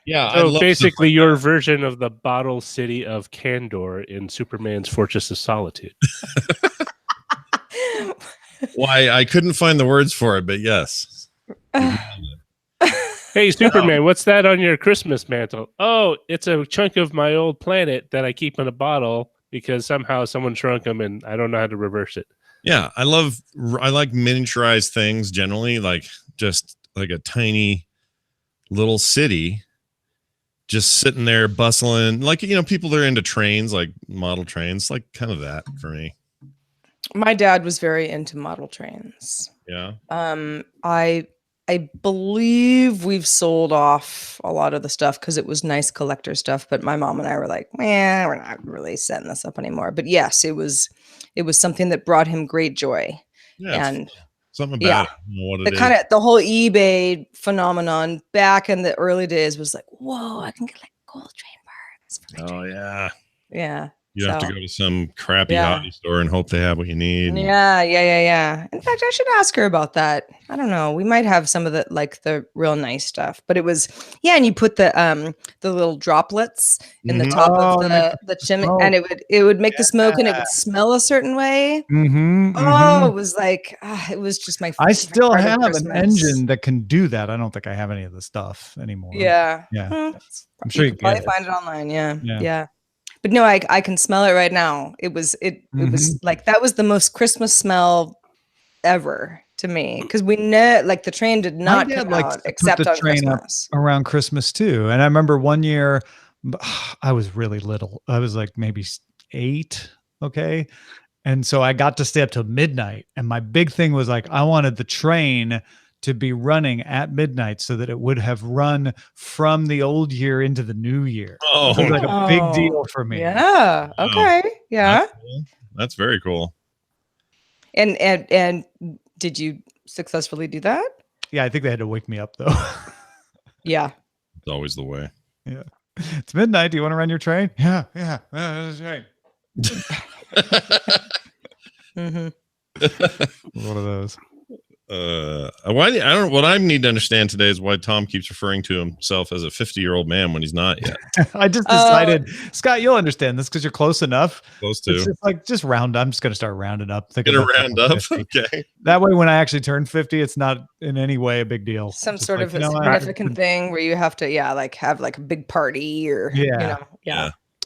Yeah. So basically your version of the bottle city of Kandor in Superman's Fortress of Solitude. Why, I couldn't find the words for it, but yes. Hey, Superman, what's that on your Christmas mantle? Oh, it's a chunk of my old planet that I keep in a bottle because somehow someone shrunk them and I don't know how to reverse it. Yeah, I like miniaturized things generally, like just like a tiny little city just sitting there bustling, like, people that are into trains, like model trains, like kind of that for me. My dad was very into model trains. Yeah. I believe we've sold off a lot of the stuff because it was nice collector stuff, but my mom and I were like, man, we're not really setting this up anymore. But yes, it was something that brought him great joy. Yeah, and something about the whole eBay phenomenon back in the early days was like, whoa, I can get like gold train parts. Oh yeah. Yeah. You have to go to some crappy hobby store and hope they have what you need. Yeah. In fact, I should ask her about that. I don't know. We might have some of the real nice stuff, but it was, and you put the little droplets in the top of the chimney, and it would make the smoke, and it would smell a certain way. It was like, it was just my favorite. I still have an engine that can do that. I don't think I have any of the stuff anymore. Yeah. I'm sure you can probably find it online. Yeah. But no, I can smell it right now. It was like, that was the most Christmas smell ever to me, because we know, like, the train did not come out except on Christmas. Around Christmas too. And I remember one year I was really little. I was like maybe 8. Okay. And so I got to stay up till midnight. And my big thing was like, I wanted the train to be running at midnight so that it would have run from the old year into the new year. Oh, it was like a big deal for me. Yeah. Okay. Yeah. That's very cool. And did you successfully do that? Yeah, I think they had to wake me up though. Yeah. It's always the way. Yeah. It's midnight. Do you want to run your train? Yeah. That's right. One of those. Why I don't. What I need to understand today is why Tom keeps referring to himself as a 50-year-old man when he's not yet. I just decided, Scott, you'll understand this because you're close enough. Close to. It's just like, just round. I'm just going to start rounding up. Gonna round up. Okay. That way, when I actually turn 50, it's not in any way a big deal. Some sort of a significant thing where you have to, have like a big party or, yeah.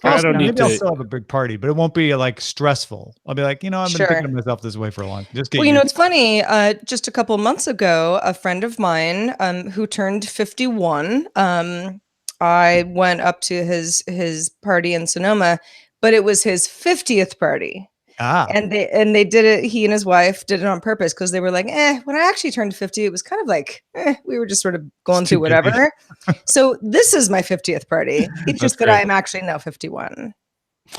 Maybe I'll still have a big party, but it won't be like stressful. I'll be like, I've been thinking of myself this way for a long time. It's funny. Just a couple of months ago, a friend of mine who turned 51, I went up to his party in Sonoma, but it was his 50th party. And they did it. He and his wife did it on purpose because they were like, when I actually turned 50, it was kind of like, we were just sort of going through whatever. So this is my 50th party. It's just that I'm actually now 51.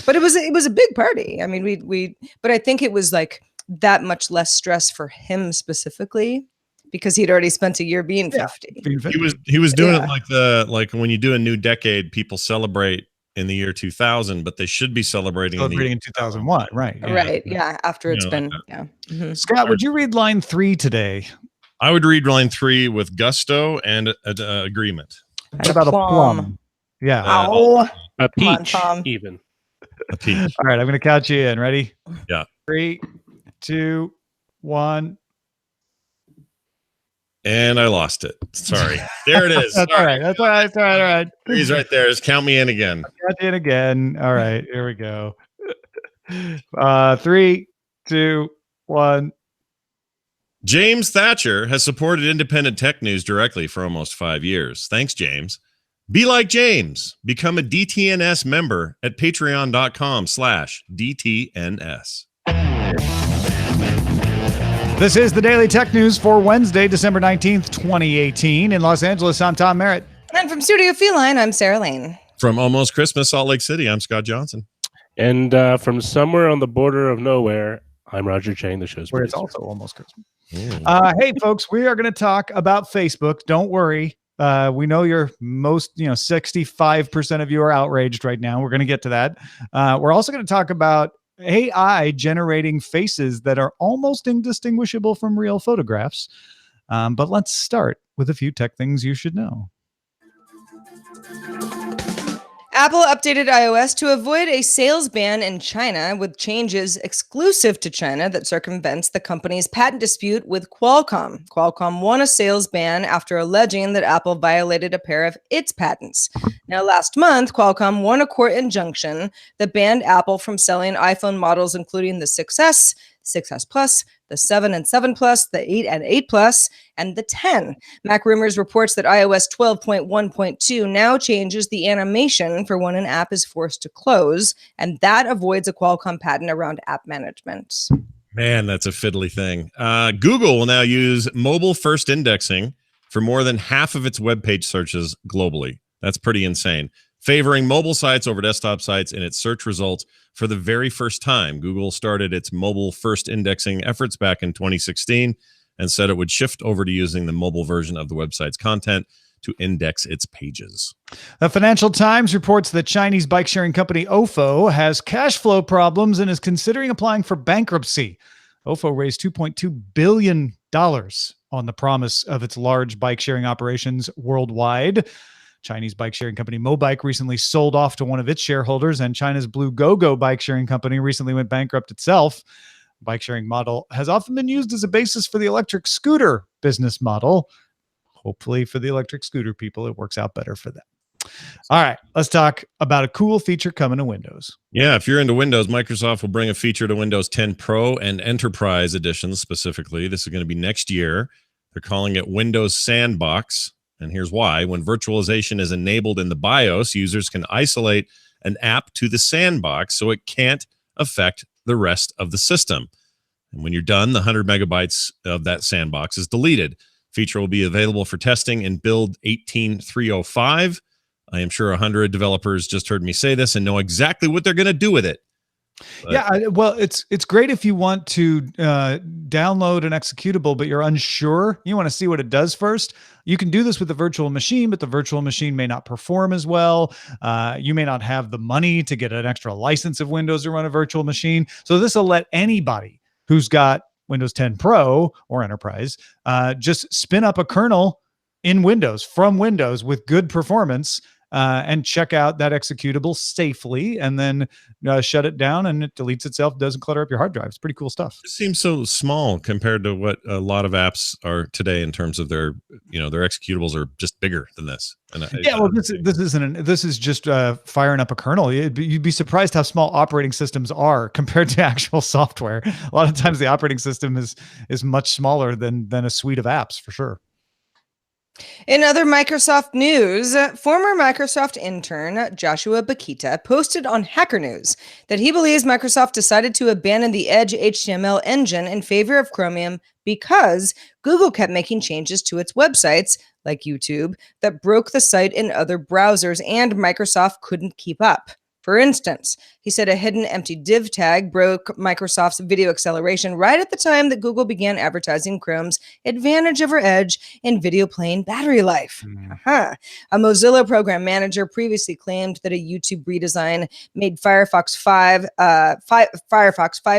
But it was a big party. I mean, but I think it was like that much less stress for him specifically because he'd already spent a year being 50. He was doing it like when you do a new decade, people celebrate in the year 2000, but they should be celebrating in 2001, right? Right. Yeah. After it's been. Scott, would you read line 3 today? I would read line 3 with gusto and agreement. What about a plum? Yeah. A peach, even. A peach. All right, I'm going to count you in. Ready? Yeah. 3, 2, 1. And I lost it. Sorry. There it is. That's all right. That's all right. All right. He's right there. Just count me in again. Count you in again. All right. Here we go. 3, 2, 1. James Thatcher has supported independent tech news directly for almost 5 years. Thanks, James. Be like James. Become a DTNS member at patreon.com/DTNS. This is the Daily Tech News for Wednesday, December 19th, 2018. In Los Angeles, I'm Tom Merritt. And from Studio Feline, I'm Sarah Lane. From Almost Christmas, Salt Lake City, I'm Scott Johnson. And from somewhere on the border of nowhere, I'm Roger Chang, the show's where producer. It's also almost Christmas. Hey, folks, we are going to talk about Facebook. Don't worry. We know you're 65% of you are outraged right now. We're going to get to that. We're also going to talk about AI generating faces that are almost indistinguishable from real photographs. But let's start with a few tech things you should know. Apple updated iOS to avoid a sales ban in China with changes exclusive to China that circumvents the company's patent dispute with Qualcomm. Qualcomm won a sales ban after alleging that Apple violated a pair of its patents. Now, last month, Qualcomm won a court injunction that banned Apple from selling iPhone models including the 6S, 6S Plus, the 7 and 7 Plus, the 8 and 8 Plus, and the 10. Mac Rumors reports that iOS 12.1.2 now changes the animation for when an app is forced to close, and that avoids a Qualcomm patent around app management. Man, that's a fiddly thing. Google will now use mobile first indexing for more than half of its web page searches globally. That's pretty insane. Favoring mobile sites over desktop sites in its search results for the very first time. Google started its mobile first indexing efforts back in 2016 and said it would shift over to using the mobile version of the website's content to index its pages. The Financial Times reports that Chinese bike-sharing company Ofo has cash flow problems and is considering applying for bankruptcy. Ofo raised $2.2 billion on the promise of its large bike-sharing operations worldwide. Chinese bike-sharing company Mobike recently sold off to one of its shareholders, and China's Blue Gogo bike-sharing company recently went bankrupt itself. The bike-sharing model has often been used as a basis for the electric scooter business model. Hopefully for the electric scooter people, it works out better for them. All right, let's talk about a cool feature coming to Windows. Yeah, if you're into Windows, Microsoft will bring a feature to Windows 10 Pro and Enterprise editions specifically. This is going to be next year. They're calling it Windows Sandbox. And here's why. When virtualization is enabled in the BIOS, users can isolate an app to the sandbox so it can't affect the rest of the system. And when you're done, the 100 megabytes of that sandbox is deleted. Feature will be available for testing in build 18.305. I am sure 100 developers just heard me say this and know exactly what they're going to do with it. But well, it's great if you want to download an executable, but you're unsure. You want to see what it does first. You can do this with the virtual machine, but the virtual machine may not perform as well. You may not have the money to get an extra license of Windows to run a virtual machine. So this will let anybody who's got Windows 10 Pro or Enterprise just spin up a kernel in Windows from Windows with good performance and check out that executable safely, and then shut it down, and it deletes itself, doesn't clutter up your hard drive. It's pretty cool stuff. it seems so small compared to what a lot of apps are today in terms of their executables are just bigger than this. And this is just firing up a kernel. You'd be surprised how small operating systems are compared to actual software. A lot of times the operating system is much smaller than a suite of apps, for sure. In other Microsoft news, former Microsoft intern Joshua Bakita posted on Hacker News that he believes Microsoft decided to abandon the Edge HTML engine in favor of Chromium because Google kept making changes to its websites, like YouTube, that broke the site in other browsers, and Microsoft couldn't keep up. For instance, he said a hidden empty div tag broke Microsoft's video acceleration right at the time that Google began advertising Chrome's advantage over Edge in video playing battery life. A Mozilla program manager previously claimed that a YouTube redesign made Firefox 5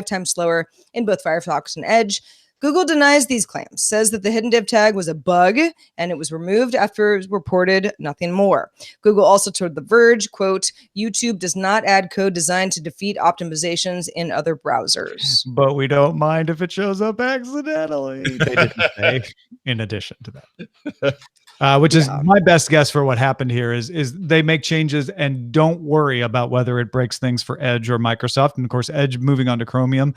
times slower in both Firefox and Edge. Google denies these claims, says that the hidden div tag was a bug and it was removed after it was reported, nothing more. Google also told The Verge, quote, YouTube does not add code designed to defeat optimizations in other browsers. But we don't mind if it shows up accidentally. They didn't say, in addition to that. Which is my best guess for what happened here is they make changes and don't worry about whether it breaks things for Edge or Microsoft. And of course, Edge moving on to Chromium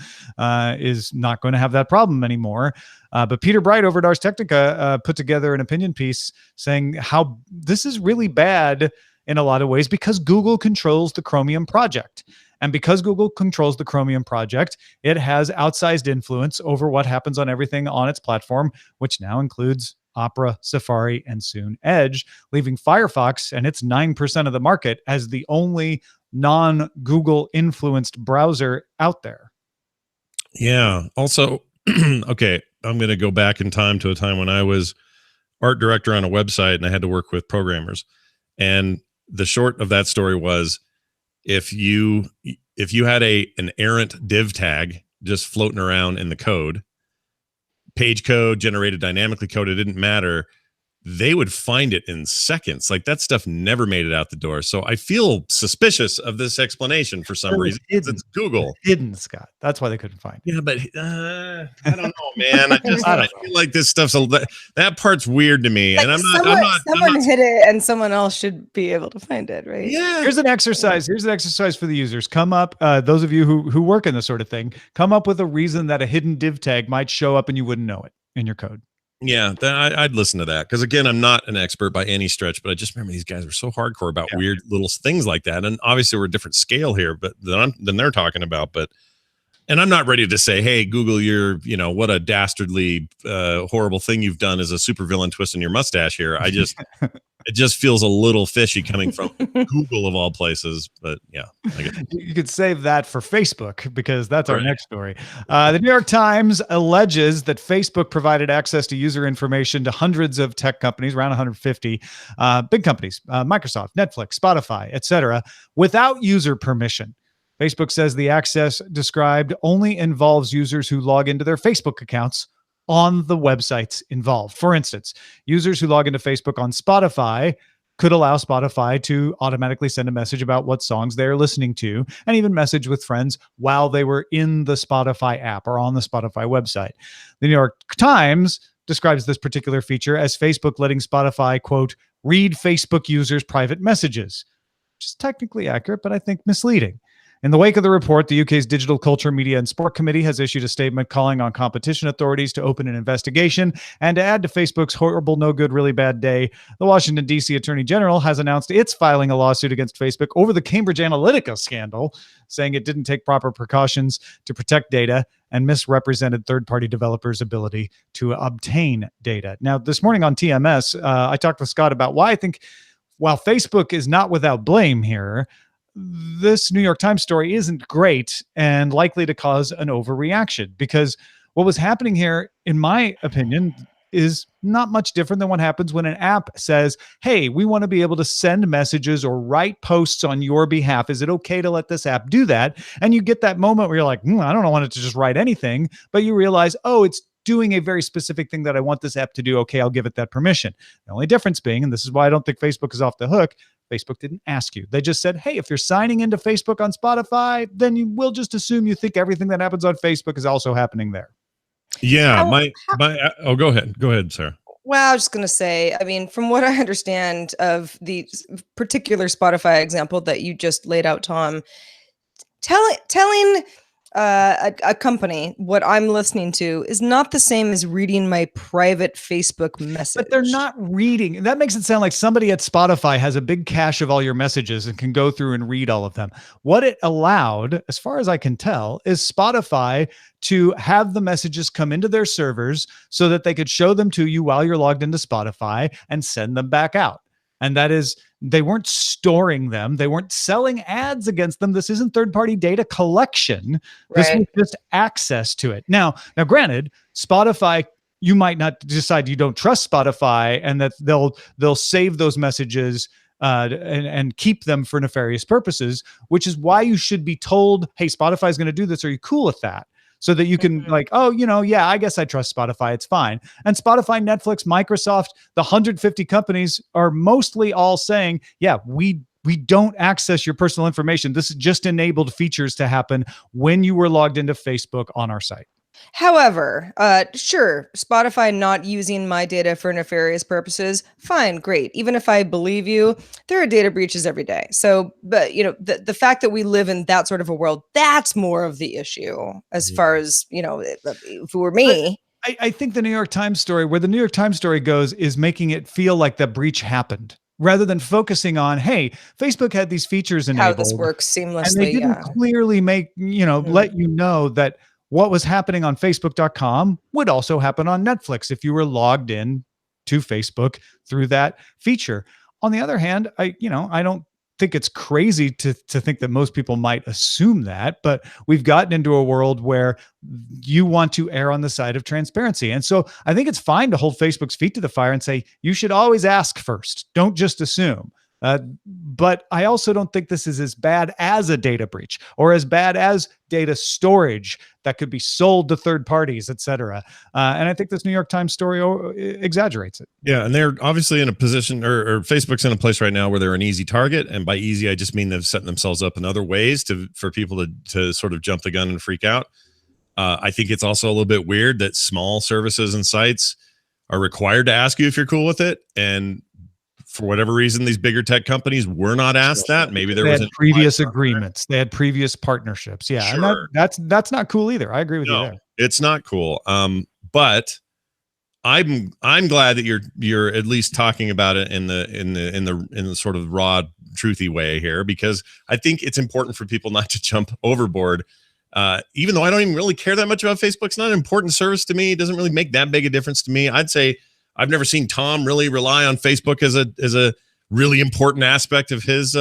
is not going to have that problem anymore. But Peter Bright over at Ars Technica put together an opinion piece saying how this is really bad in a lot of ways because Google controls the Chromium project. And because Google controls the Chromium project, it has outsized influence over what happens on everything on its platform, which now includes Opera, Safari, and soon Edge, leaving Firefox and its 9% of the market as the only non-Google influenced browser out there. Yeah. Also, okay, I'm going to go back in time to a time when I was art director on a website and I had to work with programmers. And the short of that story was if you had an errant div tag just floating around in the code, page code generated dynamically code, it didn't matter. they would find it in seconds. Like that stuff never made it out the door. So I feel suspicious of this explanation for some reason. It's Google. Hidden, Scott. That's why they couldn't find it. Yeah, but I don't know, man. I feel like this stuff's that part's weird to me, Like and someone hid it, and someone else should be able to find it, right? Yeah. Here's an exercise. Here's an exercise for the users. Come up, those of you who work in this sort of thing, come up with a reason that a hidden div tag might show up and you wouldn't know it in your code. Yeah, I'd listen to that because again, I'm not an expert by any stretch, but I just remember these guys were so hardcore about weird little things like that, and obviously we're a different scale here, but than they're talking about. But and I'm not ready to say, hey, Google, you're what a dastardly, horrible thing you've done as a supervillain twisting your mustache here. I just it just feels a little fishy coming from Google of all places. But yeah, I guess. You could save that for Facebook because that's our next story. The New York Times alleges that Facebook provided access to user information to hundreds of tech companies, around 150 big companies, Microsoft, Netflix, Spotify, etc., without user permission. Facebook says the access described only involves users who log into their Facebook accounts on the websites involved. For instance, users who log into Facebook on Spotify could allow Spotify to automatically send a message about what songs they're listening to and even message with friends while they were in the Spotify app or on the Spotify website. The New York Times describes this particular feature as Facebook letting Spotify, quote, read Facebook users' private messages, which is technically accurate, but I think misleading. In the wake of the report, the UK's Digital Culture, Media and Sport Committee has issued a statement calling on competition authorities to open an investigation. And to add to Facebook's horrible, no good, really bad day, the Washington, D.C. Attorney General has announced it's filing a lawsuit against Facebook over the Cambridge Analytica scandal, saying it didn't take proper precautions to protect data and misrepresented third-party developers' ability to obtain data. Now, this morning on TMS, I talked with Scott about why I think while Facebook is not without blame here, this New York Times story isn't great and likely to cause an overreaction, because what was happening here, in my opinion, is not much different than what happens when an app says, hey, we want to be able to send messages or write posts on your behalf. Is it okay to let this app do that? And you get that moment where you're like, I don't want it to just write anything, but you realize, oh, it's doing a very specific thing that I want this app to do. Okay, I'll give it that permission. The only difference being, and this is why I don't think Facebook is off the hook, Facebook didn't ask you. They just said, hey, if you're signing into Facebook on Spotify, then you will just assume you think everything that happens on Facebook is also happening there. Yeah, go ahead, Sarah. Well, I was just going to say, I mean, from what I understand of the particular Spotify example that you just laid out, Tom, telling a company what I'm listening to is not the same as reading my private Facebook message. But they're not reading. That makes it sound like somebody at Spotify has a big cache of all your messages and can go through and read all of them. What it allowed, as far as I can tell, is Spotify to have the messages come into their servers so that they could show them to you while you're logged into Spotify and send them back out. And that is, they weren't storing them. They weren't selling ads against them. This isn't third-party data collection. This was just access to it. Now, granted, Spotify, you might not decide you don't trust Spotify and that they'll save those messages and keep them for nefarious purposes, which is why you should be told, hey, Spotify is going to do this. Are you cool with that? So that you can like, oh, yeah, I guess I trust Spotify. It's fine. And Spotify, Netflix, Microsoft, the 150 companies are mostly all saying, yeah, we don't access your personal information. This is just enabled features to happen when you were logged into Facebook on our site. However, sure, Spotify not using my data for nefarious purposes, fine, great. Even if I believe you, there are data breaches every day. So, but the fact that we live in that sort of a world, that's more of the issue as far as, if it were me. I think the New York Times story, where the New York Times story goes, is making it feel like the breach happened, rather than focusing on, hey, Facebook had these features enabled. How this works seamlessly. And they didn't clearly make, let you know that what was happening on Facebook.com would also happen on Netflix if you were logged in to Facebook through that feature. On the other hand, I don't think it's crazy to think that most people might assume that, but we've gotten into a world where you want to err on the side of transparency. And so I think it's fine to hold Facebook's feet to the fire and say, you should always ask first. Don't just assume. but I also don't think this is as bad as a data breach or as bad as data storage that could be sold to third parties, et cetera. And I think this New York Times story exaggerates it. Yeah, and they're obviously in a position, or Facebook's in a place right now where they're an easy target, and by easy, I just mean they've set themselves up in other ways for people to sort of jump the gun and freak out. I think it's also a little bit weird that small services and sites are required to ask you if you're cool with it, and for whatever reason, these bigger tech companies were not asked that. Maybe there was previous agreements, they had previous partnerships. Yeah, sure. And that's not cool either. I agree with you there. It's not cool. But I'm glad that you're at least talking about it in the sort of raw, truthy way here, because I think it's important for people not to jump overboard. Even though I don't even really care that much about Facebook, it's not an important service to me. It doesn't really make that big a difference to me. I'd say I've never seen Tom really rely on Facebook as a really important aspect of his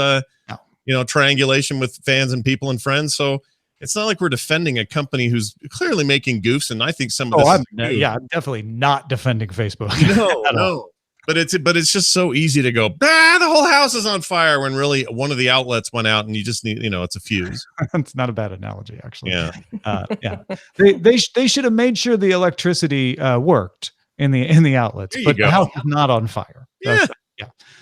triangulation with fans and people and friends. So it's not like we're defending a company who's clearly making goofs, and I think some of this. I'm definitely not defending Facebook. No. But it's just so easy to go, the whole house is on fire, when really one of the outlets went out and you just need, it's a fuse. It's not a bad analogy, actually. Yeah. They should have made sure the electricity worked in the outlets, but the house is not on fire. Yeah.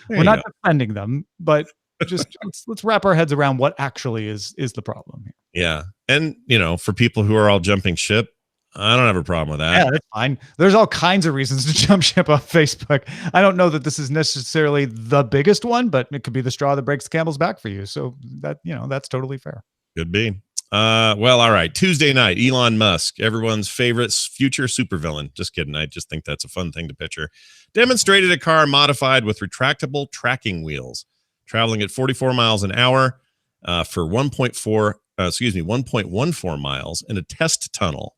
We're not defending them, but just let's wrap our heads around what actually is the problem here. Yeah. And, for people who are all jumping ship, I don't have a problem with that. Yeah, that's fine. There's all kinds of reasons to jump ship off Facebook. I don't know that this is necessarily the biggest one, but it could be the straw that breaks the camel's back for you. So that's totally fair. Could be. Well, all right. Tuesday night, Elon Musk, everyone's favorite future supervillain. Just kidding. I just think that's a fun thing to picture. Demonstrated a car modified with retractable tracking wheels, traveling at 44 miles an hour for 1.14 miles in a test tunnel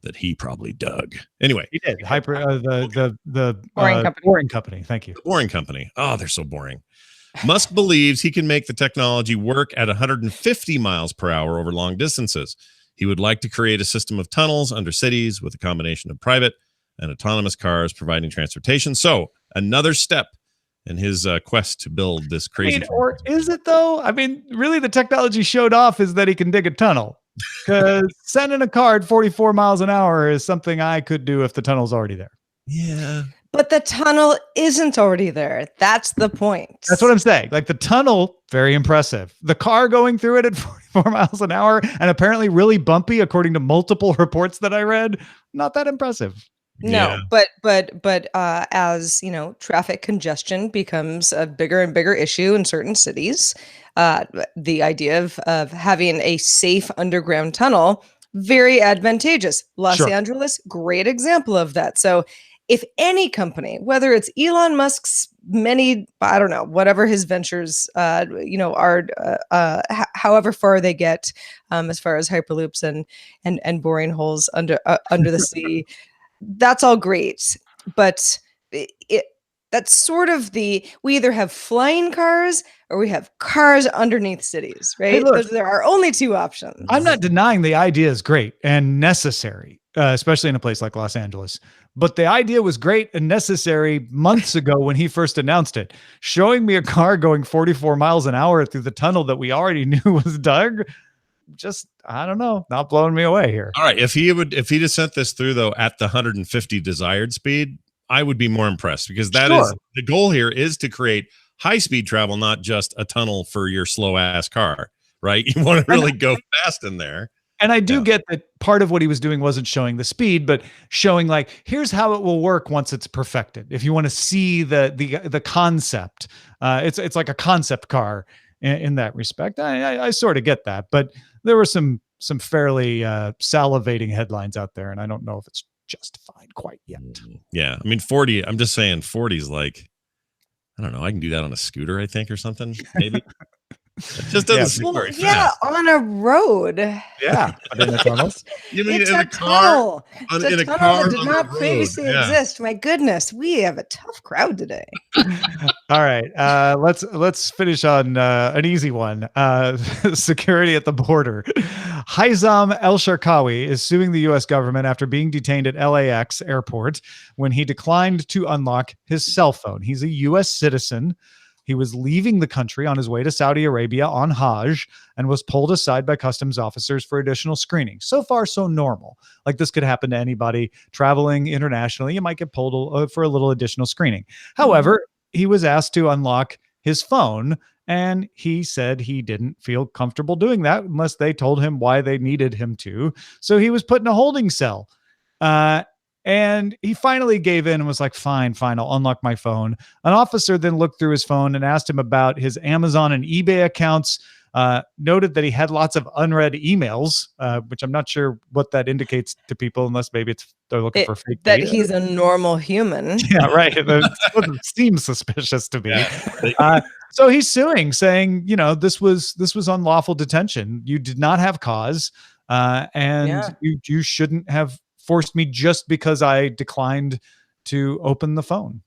that he probably dug. Anyway, he did. The boring company. Thank you. The boring company. Oh, they're so boring. Musk believes he can make the technology work at 150 miles per hour over long distances. He would like to create a system of tunnels under cities with a combination of private and autonomous cars providing transportation. So another step in his quest to build this crazy. Or is it though? I mean, really, the technology showed off is that he can dig a tunnel. Because sending a car at 44 miles an hour is something I could do if the tunnel's already there. Yeah. But the tunnel isn't already there. That's the point. That's what I'm saying. Like the tunnel, very impressive. The car going through it at 44 miles an hour and apparently really bumpy, according to multiple reports that I read, not that impressive. No, but as traffic congestion becomes a bigger and bigger issue in certain cities, the idea of having a safe underground tunnel, very advantageous. Los Angeles, great example of that. So if any company, whether it's Elon Musk's many, I don't know, whatever his ventures, are, however far they get, as far as hyperloops and boring holes under the sea. That's all great, but that's sort of we either have flying cars or we have cars underneath cities, right? Hey, look, there are only two options. I'm not denying the idea is great and necessary, especially in a place like Los Angeles. But the idea was great and necessary months ago when he first announced it. Showing me a car going 44 miles an hour through the tunnel that we already knew was dug, just, I don't know, not blowing me away here. All right. If he'd have sent this through though at the 150 desired speed, I would be more impressed, because that is the goal here, is to create high speed travel, not just a tunnel for your slow ass car, right? You want to really go fast in there. And I do get that part of what he was doing wasn't showing the speed, but showing like, here's how it will work once it's perfected. If you want to see the concept, it's like a concept car in that respect. I sort of get that, but there were some fairly salivating headlines out there, and I don't know if it's justified quite yet. Yeah, I mean 40. I'm just saying 40 is like, I don't know. I can do that on a scooter, I think, or something. Maybe. It just doesn't seem very fast. Yeah, on a road. Yeah. You mean it's in a tunnel. In a tunnel car that did not previously exist. My goodness, we have a tough crowd today. All right. Let's finish on an easy one. Security at the border. Haizam El-Sharkawi is suing the U.S. government after being detained at LAX airport when he declined to unlock his cell phone. He's a U.S. citizen. He was leaving the country on his way to Saudi Arabia on Hajj and was pulled aside by customs officers for additional screening. So far, so normal. Like this could happen to anybody traveling internationally. You might get pulled for a little additional screening. However, he was asked to unlock his phone, and he said he didn't feel comfortable doing that unless they told him why they needed him to. So he was put in a holding cell. And he finally gave in and was like, fine, I'll unlock my phone. An officer then looked through his phone and asked him about his Amazon and eBay accounts, noted that he had lots of unread emails, which I'm not sure what that indicates to people, unless maybe they're looking for fake that data. He's a normal human. Yeah, right. It seems suspicious to me. So he's suing, saying, this was unlawful detention. You did not have cause, and you shouldn't have forced me just because I declined to open the phone.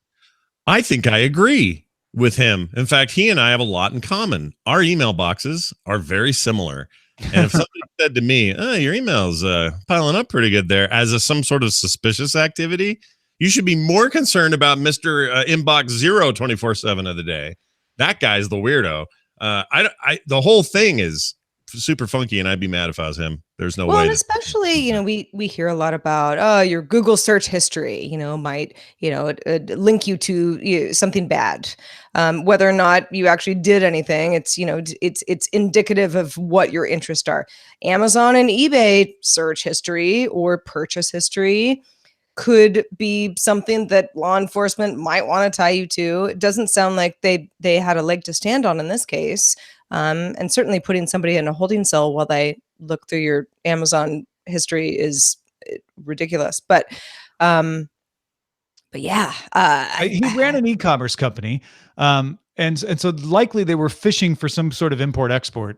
I think I agree with him. In fact, he and I have a lot in common. Our email boxes are very similar. And if somebody said to me, oh, your email's piling up pretty good there, as some sort of suspicious activity, you should be more concerned about Mr. Inbox 0 24/7 of the day. That guy's the weirdo. The whole thing is super funky, and I'd be mad if I was him. There's no way. And especially, we hear a lot about, your Google search history, might, link you to something bad. Whether or not you actually did anything, it's, it's indicative of what your interests are. Amazon and eBay search history or purchase history could be something that law enforcement might want to tie you to. It doesn't sound like they had a leg to stand on in this case. And certainly putting somebody in a holding cell while they look through your Amazon history is ridiculous. But yeah, he ran an e-commerce company, and so likely they were fishing for some sort of import-export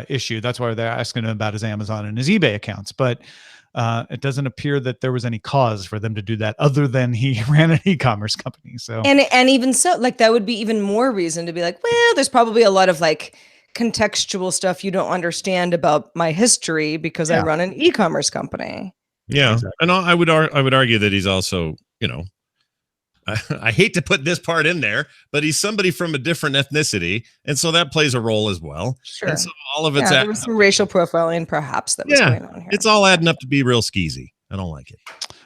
issue. That's why they're asking him about his Amazon and his eBay accounts. But it doesn't appear that there was any cause for them to do that, other than he ran an e-commerce company. So and even so, like that would be even more reason to be like, well, there's probably a lot of like contextual stuff you don't understand about my history because I run an e-commerce company. Yeah, exactly. And I would argue that he's also, I hate to put this part in there, but he's somebody from a different ethnicity, and so that plays a role as well. Sure. And so all of it's there was some racial profiling, perhaps, that was going on here. It's all adding up to be real skeezy. I don't like it.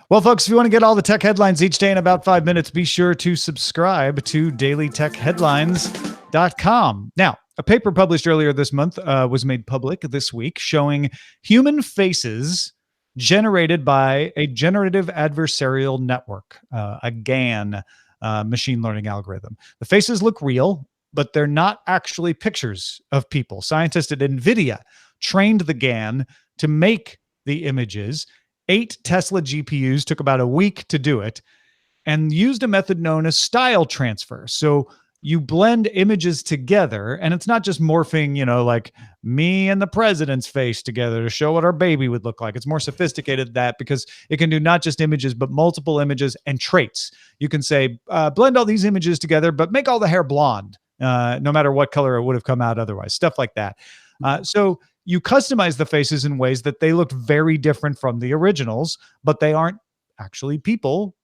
Well, folks, if you want to get all the tech headlines each day in about 5 minutes, be sure to subscribe to dailytechheadlines.com. Now, a paper published earlier this month was made public this week showing human faces generated by a generative adversarial network, a GAN machine learning algorithm. The faces look real, but they're not actually pictures of people. Scientists at NVIDIA trained the GAN to make the images. 8 Tesla GPUs took about a week to do it, and used a method known as style transfer. So you blend images together, and it's not just morphing, like me and the president's face together to show what our baby would look like. It's more sophisticated than that, because it can do not just images, but multiple images and traits. You can say, blend all these images together, but make all the hair blonde, no matter what color it would have come out otherwise, stuff like that. So you customize the faces in ways that they look very different from the originals, but they aren't actually people,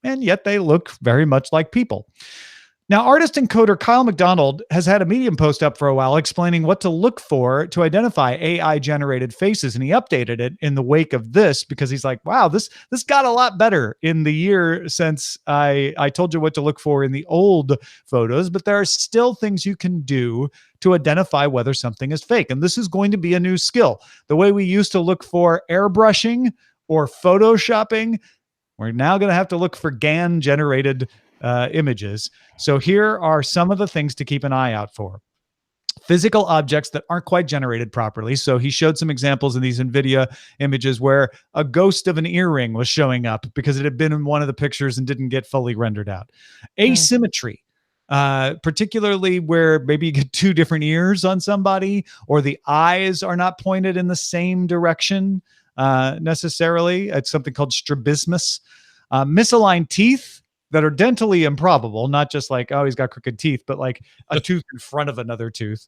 and yet they look very much like people. Now, artist and coder Kyle McDonald has had a Medium post up for a while explaining what to look for to identify AI-generated faces, and he updated it in the wake of this because he's like, wow, this got a lot better in the year since I told you what to look for in the old photos, but there are still things you can do to identify whether something is fake, and this is going to be a new skill. The way we used to look for airbrushing or photoshopping, we're now going to have to look for GAN-generated images. So here are some of the things to keep an eye out for. Physical objects that aren't quite generated properly. So he showed some examples in these NVIDIA images where a ghost of an earring was showing up because it had been in one of the pictures and didn't get fully rendered out. Asymmetry, particularly where maybe you get 2 different ears on somebody, or the eyes are not pointed in the same direction necessarily. It's something called strabismus. Misaligned teeth that are dentally improbable, not just like, oh, he's got crooked teeth, but like a tooth in front of another tooth.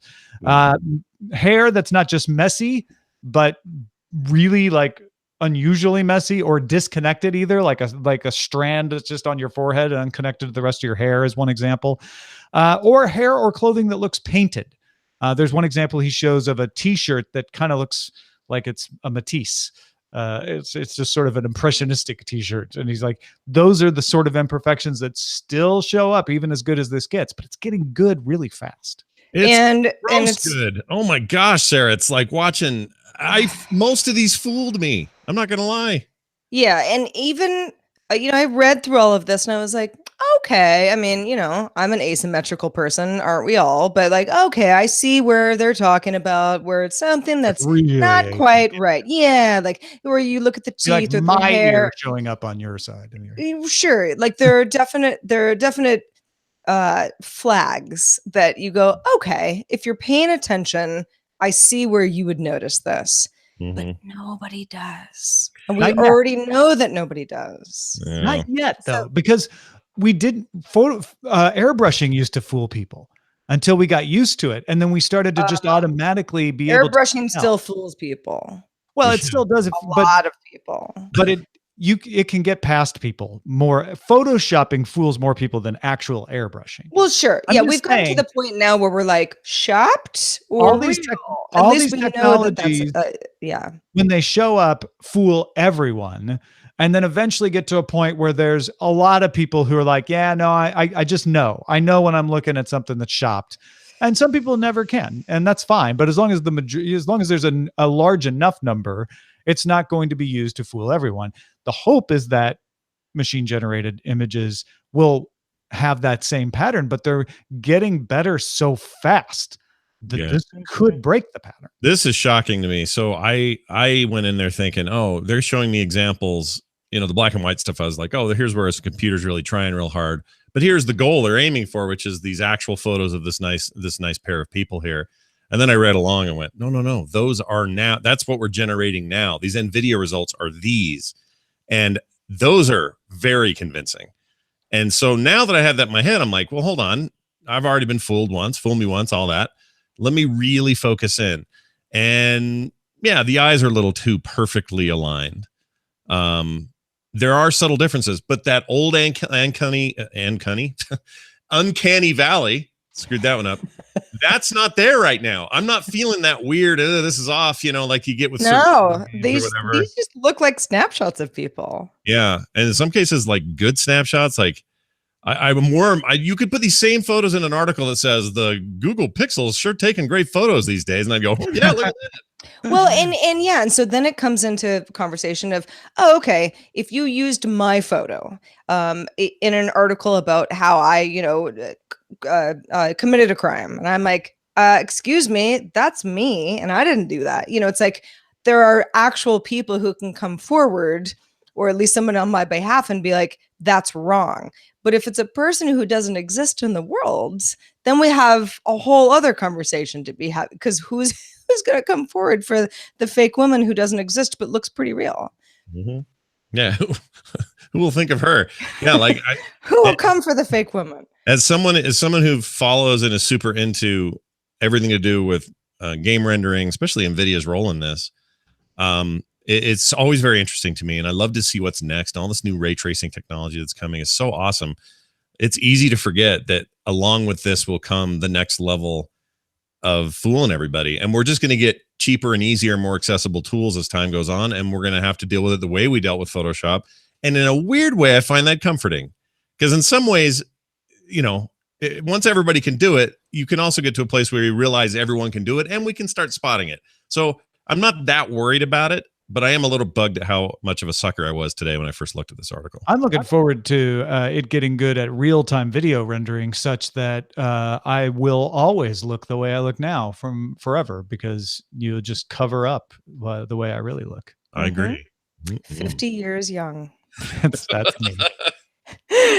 Hair that's not just messy, but really like unusually messy or disconnected either, like a strand that's just on your forehead and unconnected to the rest of your hair is one example, or hair or clothing that looks painted. There's one example he shows of a t-shirt that kind of looks like it's a Matisse. It's just sort of an impressionistic t-shirt. And he's like, those are the sort of imperfections that still show up even as good as this gets, but it's getting good really fast. And It's good. Oh my gosh, Sarah. It's like watching, most of these fooled me. I'm not going to lie. Yeah. And even, I read through all of this and I was like, okay. I mean, I'm an asymmetrical person, aren't we all? But like, okay, I see where they're talking about where it's something that's really not quite right. Yeah. Like where you look at the teeth like or the my hair ear showing up on your side. Sure. Like there are definite flags that you go, okay, if you're paying attention, I see where you would notice this. But nobody does. And we already know that nobody does. Yeah. Not yet, though, because we didn't airbrushing used to fool people until we got used to it. And then we started to just automatically be able to. Airbrushing still fools people. Well, it still does. A lot of people. But it can get past people more. Photoshopping fools more people than actual airbrushing. Well, sure. Yeah, we've gotten to the point now where we're like, shopped or all these real? all At least these we know technologies, yeah. when they show up, fool everyone, and then eventually get to a point where there's a lot of people who are like, yeah, no, I just know. I know when I'm looking at something that's shopped. And some people never can, and that's fine. But as long as there's a large enough number, it's not going to be used to fool everyone. The hope is that machine-generated images will have that same pattern, but they're getting better so fast that this could break the pattern. This is shocking to me. So I went in there thinking, oh, they're showing me examples, the black and white stuff. I was like, oh, here's where a computer's really trying real hard. But here's the goal they're aiming for, which is these actual photos of this nice pair of people here. And then I read along and went, no, those are now, that's what we're generating now. These NVIDIA results are these. And those are very convincing. And so now that I have that in my head, I'm like, well, hold on. I've already been fooled once, fool me once, all that. Let me really focus in. And yeah, the eyes are a little too perfectly aligned. There are subtle differences, but that old uncanny valley, screwed that one up. That's not there right now. I'm not feeling that weird. This is off, like you get with these just look like snapshots of people. Yeah, and in some cases, like good snapshots. Like you could put these same photos in an article that says the Google Pixel's sure taking great photos these days, and I go, oh, yeah, look at that. Well, and so then it comes into conversation of, oh, okay, if you used my photo in an article about how I, committed a crime, and I'm like, excuse me, that's me, and I didn't do that. It's like there are actual people who can come forward, or at least someone on my behalf, and be like, that's wrong. But if it's a person who doesn't exist in the world, then we have a whole other conversation to be had, because who's going to come forward for the fake woman who doesn't exist but looks pretty real? Yeah, who will think of her? Yeah, like who will come for the fake woman? As someone who follows and is super into everything to do with game rendering, especially NVIDIA's role in this, it's always very interesting to me, and I love to see what's next. All this new ray tracing technology that's coming is so awesome. It's easy to forget that along with this will come the next level of fooling everybody, and we're just going to get cheaper and easier, more accessible tools as time goes on, and we're going to have to deal with it the way we dealt with Photoshop. And in a weird way, I find that comforting, because in some ways, once everybody can do it, you can also get to a place where you realize everyone can do it, and we can start spotting it. So I'm not that worried about it, but I am a little bugged at how much of a sucker I was today when I first looked at this article. I'm looking forward to it getting good at real-time video rendering, such that I will always look the way I look now from forever, because you just cover up the way I really look. I agree. 50 years young. That's me.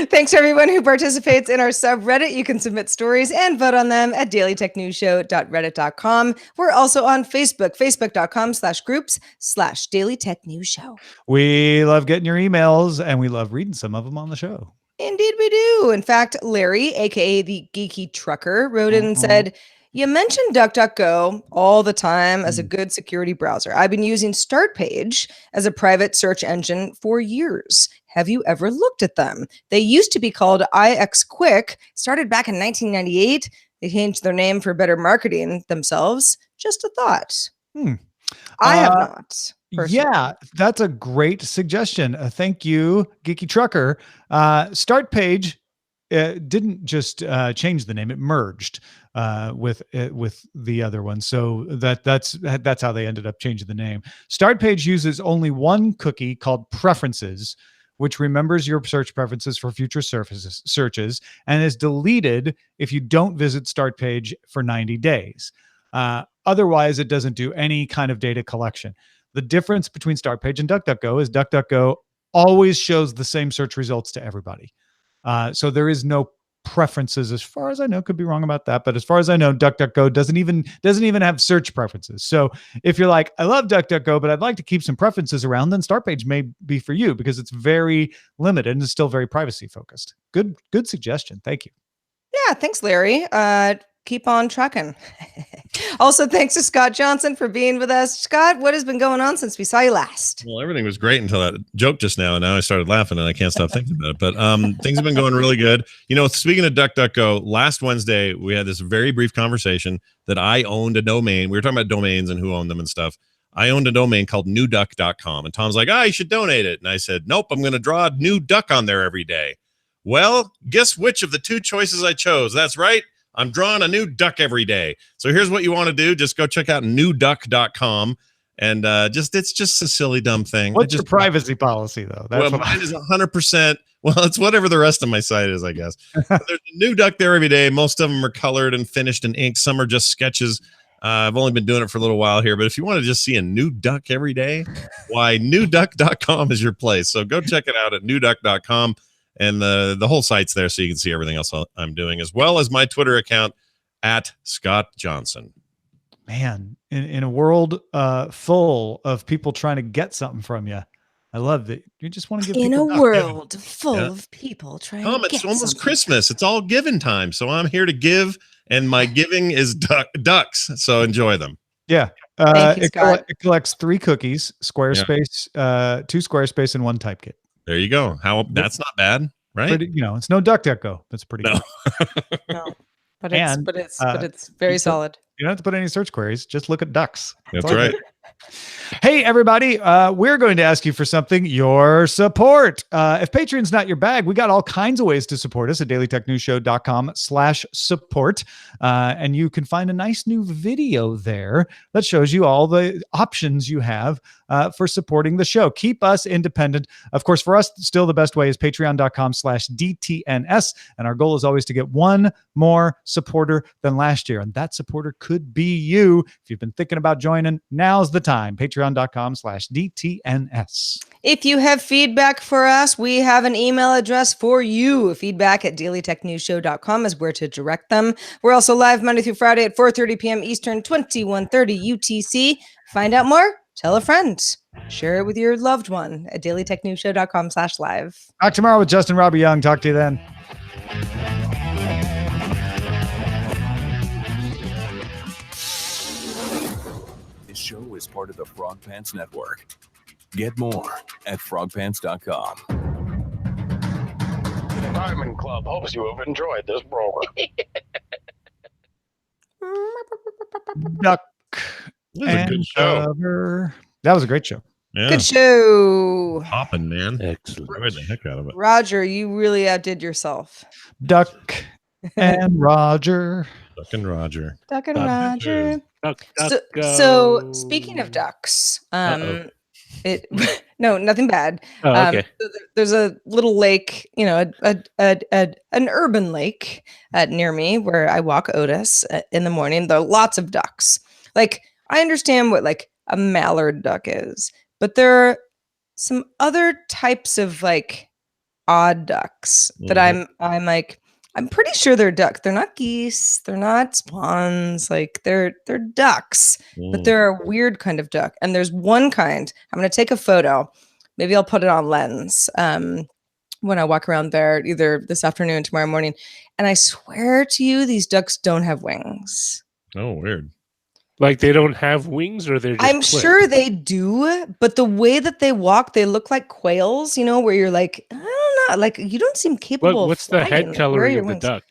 Thanks to everyone who participates in our subreddit. You can submit stories and vote on them at dailytechnewsshow.reddit.com. We're also on Facebook, facebook.com/groups/dailytechnewsshow. We love getting your emails, and we love reading some of them on the show. Indeed we do. In fact, Larry, aka the Geeky Trucker, wrote in and said, You mentioned DuckDuckGo all the time as a good security browser. I've been using StartPage as a private search engine for years. Have you ever looked at them? They used to be called IXQuick, started back in 1998. They changed their name for better marketing themselves. Just a thought. I have not. Personally. Yeah, that's a great suggestion. Thank you, Geeky Trucker. StartPage didn't just change the name; it merged with the other one. So that's how they ended up changing the name. StartPage uses only one cookie called Preferences, which remembers your search preferences for future searches and is deleted if you don't visit StartPage for 90 days. Otherwise, it doesn't do any kind of data collection. The difference between StartPage and DuckDuckGo is DuckDuckGo always shows the same search results to everybody. So there is no preferences, as far as I know. Could be wrong about that, but as far as I know, DuckDuckGo doesn't even have search preferences. So if you're like, I love DuckDuckGo, but I'd like to keep some preferences around, then StartPage may be for you because it's very limited and it's still very privacy focused. Good suggestion. Thank you. Yeah, thanks, Larry. Keep on trucking. Also, thanks to Scott Johnson for being with us. Scott, what has been going on since we saw you last? Well, everything was great until that joke just now, and now I started laughing, and I can't stop thinking about it. But things have been going really good. You know, speaking of DuckDuckGo, last Wednesday we had this very brief conversation that I owned a domain. We were talking about domains and who owned them and stuff. I owned a domain called newduck.com, and Tom's like, you should donate it. And I said, nope, I'm going to draw a new duck on there every day. Well, guess which of the two choices I chose? That's right. I'm drawing a new duck every day. So here's what you want to do. Just go check out newduck.com. And it's just a silly, dumb thing. What's your privacy policy, though? Mine is 100%. Well, it's whatever the rest of my site is, I guess. There's a new duck there every day. Most of them are colored and finished in ink. Some are just sketches. I've only been doing it for a little while here. But if you want to just see a new duck every day, why, newduck.com is your place. So go check it out at newduck.com. And the whole site's there so you can see everything else I'm doing, as well as my Twitter account at Scott Johnson. Man, in a world full of people trying to get something from you, I love that you just want to give. In a world full of people trying to get it's almost something. Christmas. It's all giving time. So I'm here to give, and my giving is ducks. So enjoy them. Yeah. Thank you, Scott. It collects 3 cookies, Squarespace, 2 Squarespace, and 1 Typekit. There you go. That's not bad, right? Pretty, it's no DuckDuckGo. That's pretty good. No, but it's very solid. You don't have to put any search queries. Just look at ducks. That's right. Hey, everybody. We're going to ask you for something, your support. If Patreon's not your bag, we got all kinds of ways to support us at dailytechnewsshow.com/support. And you can find a nice new video there that shows you all the options you have for supporting the show. Keep us independent. Of course, for us, still the best way is patreon.com/DTNS. And our goal is always to get one more supporter than last year. And that supporter could be you. If you've been thinking about joining, now's the time. Patreon.com/DTNS. If you have feedback for us, we have an email address for you. Feedback at dailytechnewsshow.com is where to direct them. We're also live Monday through Friday at 4:30 p.m. Eastern, 21:30 UTC. Find out more. Tell a friend. Share it with your loved one at dailytechnewsshow.com/live. Back tomorrow with Justin Robbie Young. Talk to you then. This show is part of the Frog Pants Network. Get more at frogpants.com. Diamond Club hopes you have enjoyed this program. Duck. This is a good show. That was a great show. Yeah. Good show. Hopping, man. Excellent. I read the heck out of it. Roger, you really outdid yourself. Duck and Roger. Duck and Roger. Duck and Roger. Duck, So speaking of ducks, Uh-oh. no, nothing bad. Oh, okay. There's a little lake, an urban lake near me where I walk Otis in the morning. There are lots of ducks. Like, I understand what like a mallard duck is, but there are some other types of like odd ducks that I'm like, I'm pretty sure they're duck. They're not geese. They're not swans. Like they're ducks, but they're a weird kind of duck. And there's one kind. I'm going to take a photo. Maybe I'll put it on Lens when I walk around there, either this afternoon, tomorrow morning. And I swear to you, these ducks don't have wings. Oh, weird. Like they don't have wings, or they're just I'm clipped? sure they do, but the way that they walk, they look like quails, where you're like, I don't know, like you don't seem capable of What's the flying. head Like, where are coloring your of the wings? duck?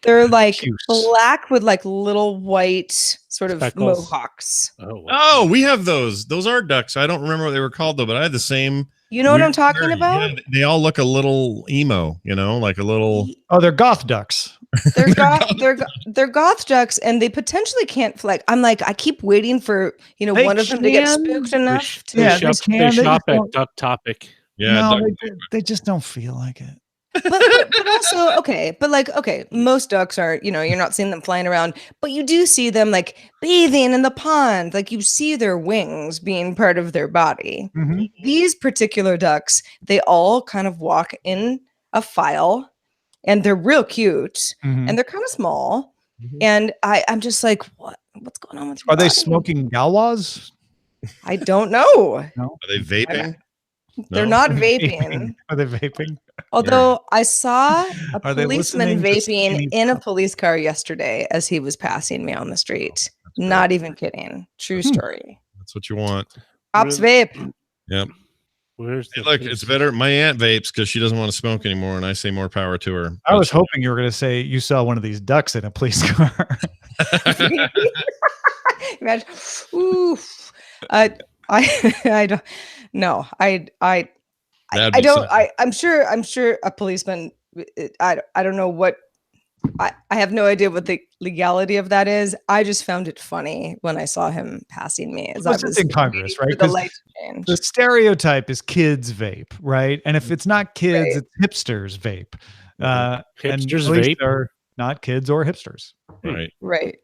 They're like Puce. black with like little white sort of Speckles. mohawks. Oh, wow. Oh, we have those. Those are ducks. I don't remember what they were called though, but I had the same. You know what I'm weird talking fairy. about? Yeah, they all look a little emo, like a little. Oh, they're goth ducks. They're they're goth ducks, and they potentially can't fly. I'm like, I keep waiting for They one of them to get can. spooked enough They Yeah, to. they can, they shop just at don't- Duck Topic. Yeah, no, duck- they just don't feel like it. But also okay, most ducks are, you're not seeing them flying around, but you do see them like bathing in the pond, like you see their wings being part of their body. Mhm. These particular ducks, they all kind of walk in a file, and they're real cute, Mhm. and they're kind of small, Mhm. and I'm just like, what's going on with your Are they body? smoking galwas? I don't know. Are they vaping? They're No? not vaping. Are they vaping? Although I saw a Are they policeman listening to vaping Skinny in a Pup? police car yesterday as he was passing me on the street. great. Not even kidding. True story. That's what you want. Cops Really? vape. Yep. Where's Hey, the look, police? it's better. My aunt vapes because she doesn't want to smoke anymore, and I say more power to her. I was hoping you were going to say you saw one of these ducks in a police car. Imagine. Oof. I don't. No. That'd I be don't. something. I'm sure a policeman. I don't know what. I have no idea what the legality of that is. I just found it funny when I saw him passing me as I Well, was it's incongruous, waiting right? for the 'Cause light to change. The stereotype is kids vape, right? And if it's not kids, Right. it's hipsters vape. And Hipsters police vape? are not kids or hipsters. Right. Right.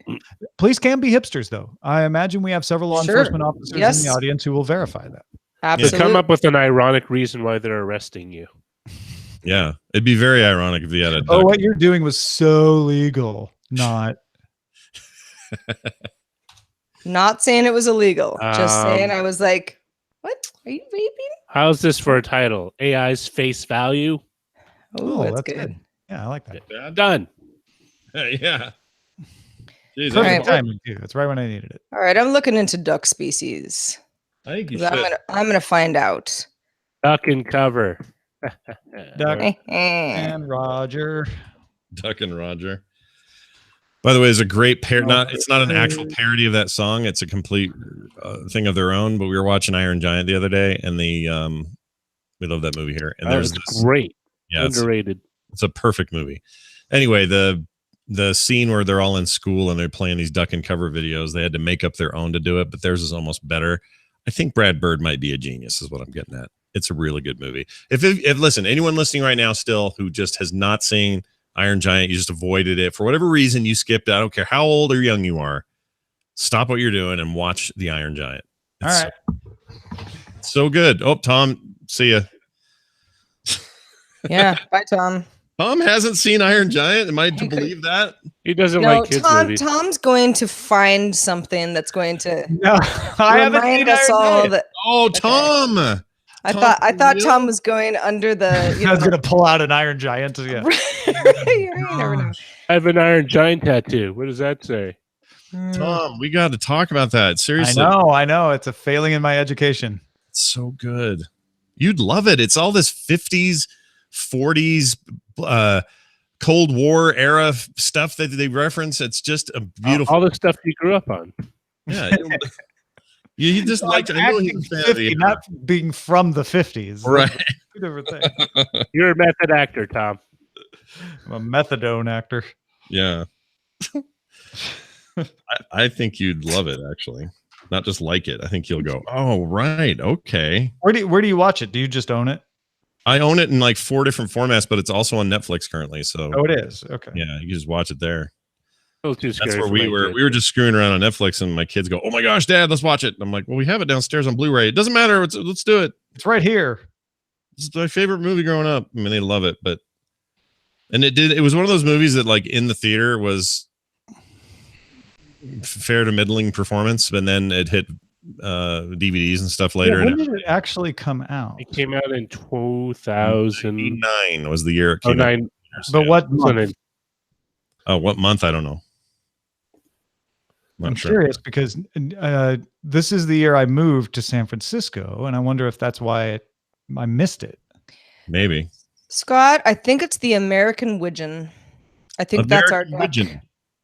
Police can be hipsters, though. I imagine we have several law Sure. enforcement officers in Yes. the audience who will verify that. So Absolutely. come up with an ironic reason why they're arresting you. Yeah. It'd be very ironic if you had a duck. Oh, what you're doing was so legal. Not. Not saying it was illegal. Just saying Um, I was like, what? Are you vaping? How's this for a title? AI's face value? Oh, that's good. Yeah, I like that. Bad? Done. Yeah. Jeez, Perfect Right. timing, too. It's right when I needed it. All right, I'm looking into duck species. I think you 'Cause should. I'm gonna find out. Duck and cover. Duck Eh. and Roger. Duck and Roger. By the way, it's a great it's not an actual parody of that song. It's a complete thing of their own. But we were watching Iron Giant the other day, and we love that movie here. And That there's was this. great. Yeah, Underrated. it's a perfect movie. Anyway, the scene where they're all in school and they're playing these duck and cover videos, they had to make up their own to do it, but theirs is almost better. I think Brad Bird might be a genius, is what I'm getting at. It's a really good movie. If listen, anyone listening right now still who just has not seen Iron Giant, you just avoided it for whatever reason, you skipped it. I don't care how old or young you are. Stop what you're doing and watch the Iron Giant. All right. So good. Oh, Tom, see ya. Yeah. Bye, Tom. Tom hasn't seen Iron Giant. Am I to believe that? He doesn't No, like kids Tom. movies. Tom's going to find something that's going to No, I haven't remind seen us Iron all Giant. that. Oh, Tom. I Tom, thought for Tom real? was going under the. I was going to pull out an Iron Giant. Yeah. You never know. I have an Iron Giant tattoo. What does that say? Tom, we got to talk about that. Seriously. I know. It's a failing in my education. It's so good. You'd love it. It's all this 50s, 40s, Cold War era stuff that they reference. It's just a beautiful. All the stuff you grew up on. Yeah. You just like. I know he's acting a fan of 50, the not being from the 50s. Right. Two different things. You're a method actor, Tom. I'm a methadone actor. Yeah. I think you'd love it, actually. Not just like it. I think you'll go, oh, right. Okay. Where do you watch it? Do you just own it? I own it in like 4 different formats, but it's also on Netflix currently. So Oh, it is. Okay. yeah, you can just watch it there. A little too scary. That's where for we my were. kid. We were just screwing around on Netflix, and my kids go, "Oh my gosh, Dad, let's watch it." And I'm like, "Well, we have it downstairs on Blu-ray. It doesn't matter. Let's do it. It's right here. This is my favorite movie growing up." I mean, they love it, but it was one of those movies that, like, in the theater was fair to middling performance, and then it hit DVDs and stuff later. Yeah, when and did it actually come out? It came out in 2009. 99 was the year it came out. But what So month? What month? I don't know. Not I'm sure. curious because this is the year I moved to San Francisco, and I wonder if that's why I missed it. Maybe. Scott, I think it's the American widgeon. I think that's our American duck. widgeon.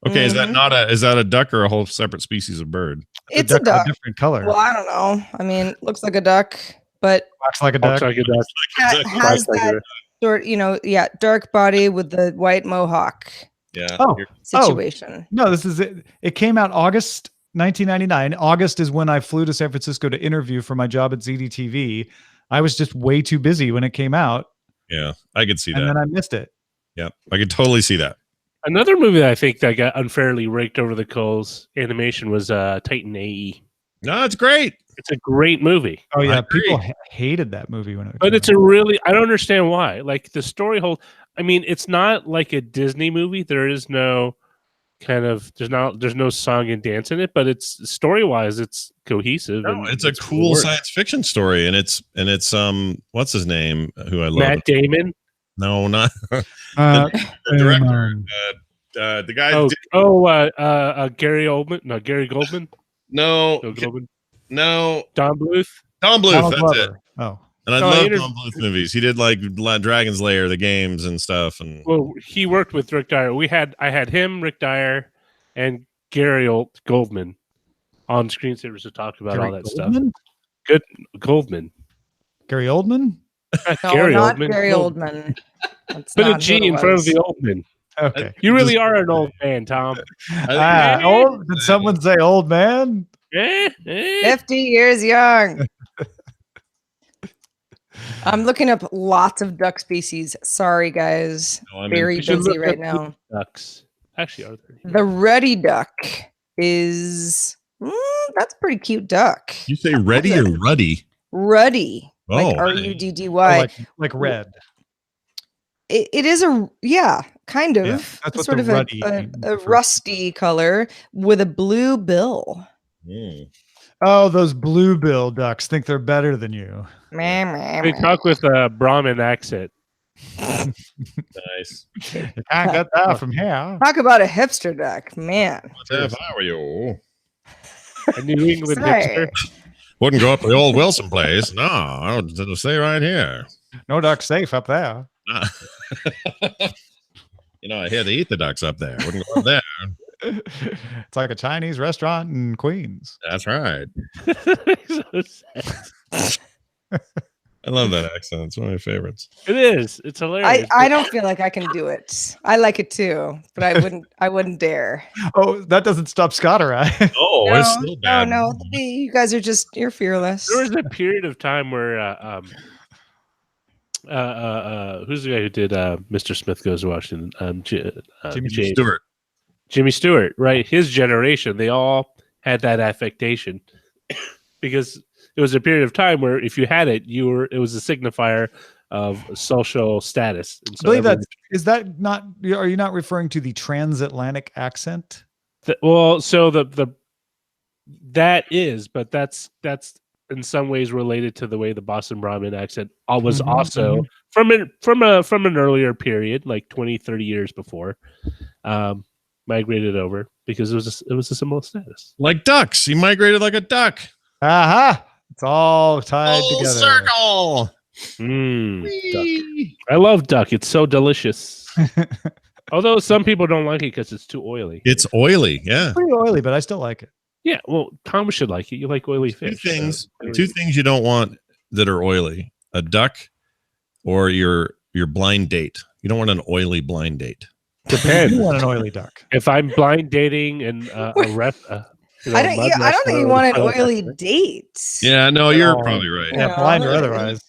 Okay, is that Mhm. is that a duck or a whole separate species of bird? It's a of duck. different color. Well, I don't know. I mean, looks like a duck, but Walks like a Walks duck. like a duck. has like that sort, dark body with the white mohawk Yeah. Oh, situation. no, this is it. It came out August 1999. August is when I flew to San Francisco to interview for my job at ZDTV. I was just way too busy when it came out, Yeah, I could see and that. then I missed it. Yeah, I could totally see that. Another movie that I think that got unfairly raked over the coals animation was Titan AE. No, it's great. It's a great movie. Oh I yeah, agree. people hated that movie when it But came it's out. a really, I don't understand why. Like the story whole, I mean, it's not like a Disney movie. There is no there's no song and dance in it, but it's story wise, it's cohesive. No, and it's a cool really science fiction story, and it's what's his name? Who I love? Matt Damon. No, not Uh, the director. The guy. Gary Oldman. No, Gary Goldman. No, No, Goldman. no. Don Bluth. Don Bluth. Donald That's Glover. it. Oh, And I No, love he Don Bluth movies. He did like Dragon's Lair, the games and stuff, and Well, he worked with Rick Dyer. I had him, Rick Dyer, and Gary Goldman on screensavers to talk about Gary all that Goldman? stuff. Good Goldman. Gary Oldman. No, Gary not Oldman. Gary Goldman. Oldman. That's Put a not G who it in front of was. the Oldman. Okay. You really are an old man, Tom. Old? Did someone say old man? 50 years young. I'm looking up lots of duck species. Sorry, guys. No, Very You should busy look right up now. Ducks. Actually, are there? The ruddy duck is that's a pretty cute duck. you say ready or ruddy? Ruddy, Oh, like RUDDY. Like red. It is kind of. Yeah, that's It's what sort the of ruddy a refers to. rusty color with a blue bill. Mm. Oh, those bluebill ducks think they're better than you. Meh, meh, They meh. talk with a Brahmin accent. Nice. You can't get that from here. Talk about a hipster duck, man. If I were you, A New England Sorry. hipster. wouldn't go up to the old Wilson place. No, I would stay right here. No duck's safe up there. Nah. I hear they eat the ducks up there. Wouldn't go up there. It's like a Chinese restaurant in Queens. That's right. So sad. I love that accent. It's one of my favorites. It is. It's hilarious. I don't feel like I can do it. I like it too, but I wouldn't dare. Oh, that doesn't stop Scott or I. Oh, no, it's still bad. no, you guys are you're fearless. There was a period of time where who's the guy who did Mr. Smith Goes to Washington? Jimmy James. Stewart. Jimmy Stewart, right? His generation, they all had that affectation because it was a period of time where if you had it, it was a signifier of social status. And I so believe everyone- is that not, are you not referring to the transatlantic accent? that is, but that's in some ways related to the way the Boston Brahmin accent was Mhm, also from an earlier period, like 20, 30 years before, migrated over because it was a symbol of status. Like ducks. He migrated like a duck. Aha! It's all tied Full together. circle. Duck. I love duck. It's so delicious. Although some people don't like it because it's too oily. It's oily. Yeah. Pretty oily, but I still like it. Yeah, well, Tom should like it. You like oily fish. Two things you don't want that are oily: a duck or your blind date. You don't want an oily blind date. Depends. You want an oily duck. If I'm blind dating and a ref, I don't think you want an oily date. Yeah, no, you're probably right. Yeah, Yeah. blind or otherwise.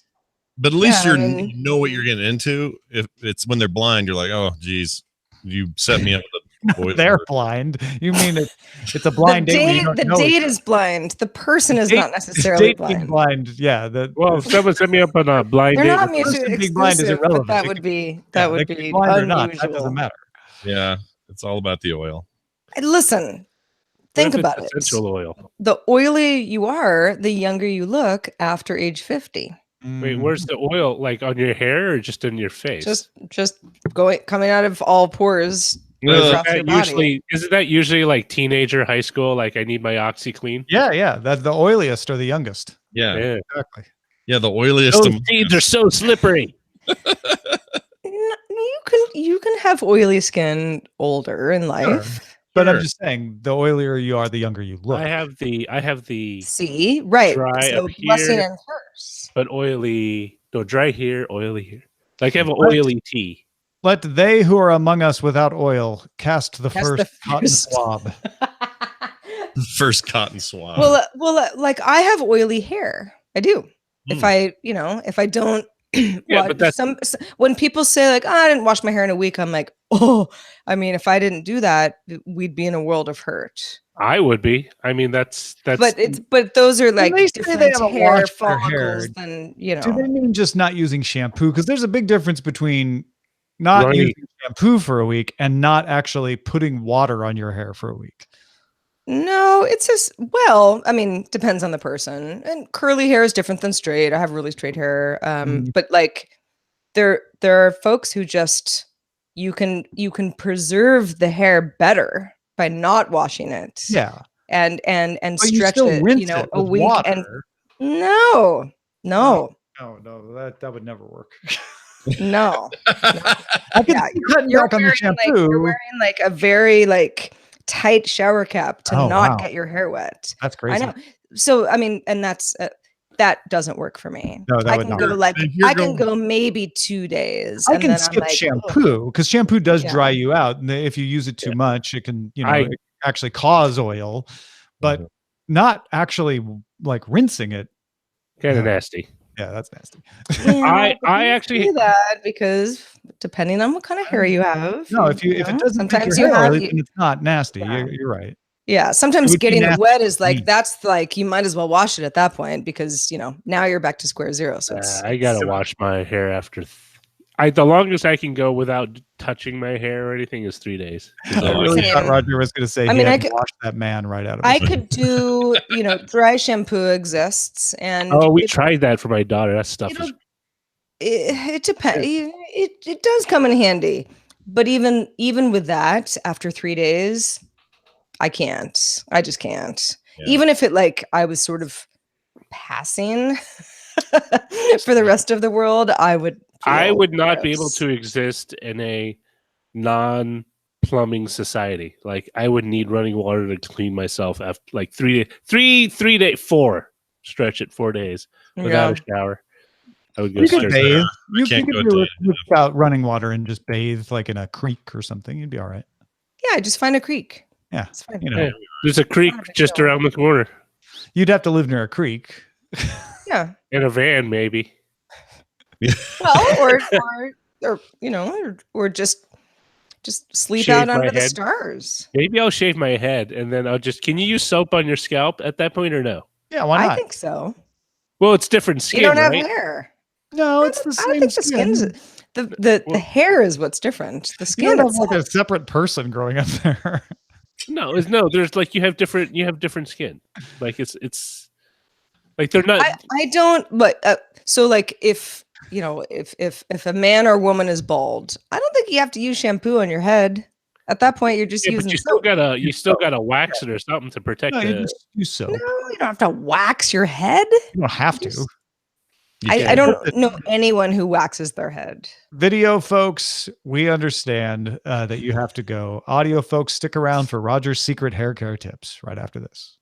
But at least Yeah, you know what you're getting into. If it's when they're blind, you're like, oh, geez, you set me up with a oily. They're blind. You mean it's a blind date? where you don't The know date is blind. The person is Date- not necessarily date being blind. blind. Yeah. Well, if someone set me up on a blind They're date, not with- mutually person being blind is exclusive, but irrelevant. that It would could- be yeah, that they would could be blind or unusual. not. That doesn't matter. Yeah, it's all about the oil. Listen, what think if it's about it. essential oil. The oily you are, the younger you look after age 50. Wait, where's the oil? Like on your hair or just in your face? Just coming out of all pores across your body. Isn't that usually like teenager, high school? Like I need my OxyClean. Yeah. That's the oiliest or the youngest. Yeah. Exactly. Yeah. The oiliest. Those seeds are so slippery. You can have oily skin older in life. But I'm Sure. just saying, the oilier you are, the younger you look. I have the See, right? dry So up blessing here, and curse. but oily. No, dry here, oily here. Like I have an oily tea. Let they who are among us without oil cast the That's first the cotton first. swab. First cotton swab. Like I have oily hair. I do. If I don't but that's when people say like, oh, I didn't wash my hair in a week, I'm like, oh, I mean, if I didn't do that, we'd be in a world of hurt. I would be. I mean, that's. But those are like they say they different haven't hair washed their hair, follicles than Do they mean just not using shampoo? Because there's a big difference between not Right. using shampoo for a week and not actually putting water on your hair for a week. No, it's just, well, I mean, depends on the person. And curly hair is different than straight. I have really straight hair. But like there are folks who just you can preserve the hair better by not washing it. Yeah. And But you stretch still it, rinse it a with week water. and no. No, that would never work. No. I can cut You're back on the shampoo. you're wearing like a very like tight shower cap to not wow. get your hair wet. That's crazy. I know. So I mean, and that doesn't work for me. No, that I would can not go work. like If you're I can going- go maybe 2 days. I and can then I'm skip like, "Ugh." shampoo because shampoo does Yeah. dry you out. And if you use it too much, it can, it actually cause oil, but not actually like rinsing it. kind of Yeah. nasty. Yeah, that's nasty. Yeah, but I you actually- do that because depending on what kind of hair you have. No, if it doesn't make your sometimes hair you have oily, then it's not nasty. Yeah. You're right. Yeah, sometimes would be getting it nasty wet to is like me. that's like you might as well wash it at that point because now you're back to square zero. So I gotta wash my hair after. The longest I can go without touching my hair or anything is 3 days. I really Same. thought Roger was going to say I he mean, had I to could- wash that man right out of I his could do, dry shampoo exists, and Oh, we tried that for my daughter. That stuff is. it depends. It does come in handy, but even with that, after 3 days, I can't. I just can't. Yeah. Even if it like I was sort of passing for the rest of the world, I would. I feel would not be able gross. to exist in a non-plumbing society. Like I would need running water to clean myself after like 3 days, 4 stretch it 4 days without a shower. I would go You could straight. bathe. You can't could go do to it without running water and just bathe like in a creek or something. You'd be all right. Yeah, just find a creek. Yeah. It's fine. Yeah. There's a creek just around the corner. You'd have to live near a creek. Yeah. In a van, maybe. Well, or just sleep Shave out my under the head. stars. Maybe I'll shave my head and then I'll just. Can you use soap on your scalp at that point or no? Yeah, why not? I think so. Well, it's different skin, You don't have right? hair. No, it's the I same don't think the skin. skin's the hair is what's different. The You skin don't have itself. like a separate person growing up there. No. There's like you have different skin. Like it's like they're not. I don't. But so like if if a man or woman is bald, I don't think you have to use shampoo on your head. At that point, you're just Yeah, using. but you still soap. gotta wax it or something to protect No, you the. just use soap. No, you don't have to wax your head. You don't have to. I don't know anyone who waxes their head. Video folks, we understand that you have to go. Audio folks, stick around for Roger's secret hair care tips right after this.